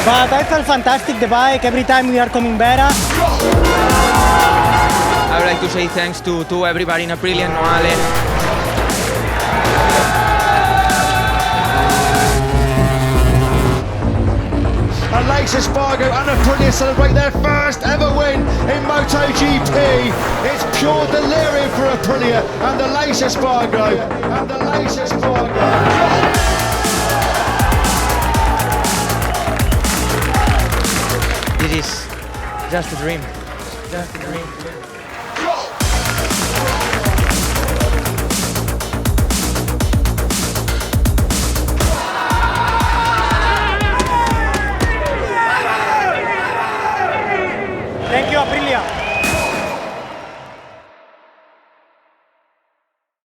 But I felt fantastic, the bike, every time we are coming better. I would like to say thanks to everybody in Aprilia and Noale. Aleix Espargaro and Aprilia celebrate their first ever win in MotoGP. It's pure delirium for Aprilia and Aleix Espargaro. This is just a dream. Just a dream.